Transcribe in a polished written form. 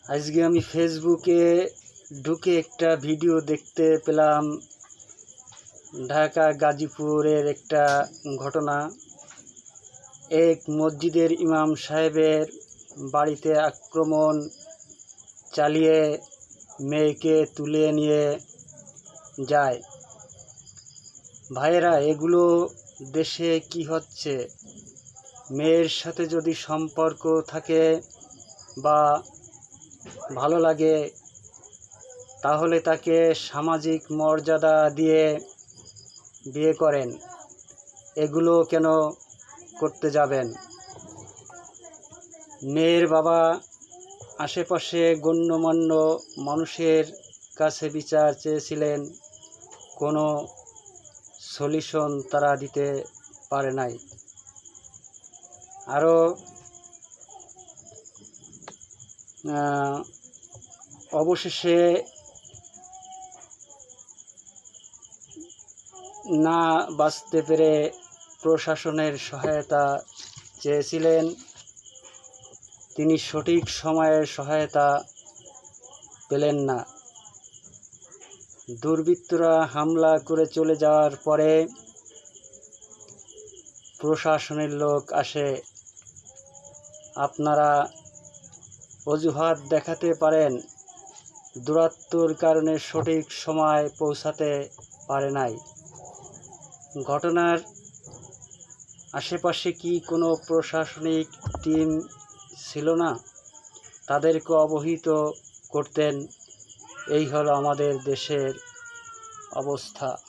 আজকে আমি ফেসবুকে ঢুকে একটা ভিডিও দেখতে পেলাম। ঢাকা গাজীপুরের একটা ঘটনা। এক মসজিদের ইমাম সাহেবের বাড়িতে আক্রমণ চালিয়ে মেয়েকে তুলে নিয়ে যায়। ভাইয়েরা, এগুলো দেশে কি হচ্ছে? মেয়ের সাথে যদি সম্পর্ক থাকে বা ভালো লাগে তাহলে তাকে সামাজিক মর্যাদা দিয়ে বিয়ে করেন। এগুলো কেন করতে যাবেন? মেয়ের বাবা আশেপাশে গণ্যমান্য মানুষের কাছে বিচার চেয়েছিলেন, কোনো সলিউশন তারা দিতে পারে নাই। আরও অবশেষে না বাঁচতে পেরে প্রশাসনের সহায়তা চেয়েছিলেন। তিনি সঠিক সময়ে সহায়তা পেলেন না। দুর্বৃত্তরা হামলা করে চলে যাওয়ার পরে প্রশাসনের লোক আসে। আপনারা অজুহাত দেখাতে পারেন, দূরত্বের কারণে সঠিক সময় পৌঁছাতে পারে নাই। ঘটনার আশেপাশে কি কোনো প্রশাসনিক টিম ছিল না? তাদেরকে অবহিত করতেন। এই হলো আমাদের দেশের অবস্থা।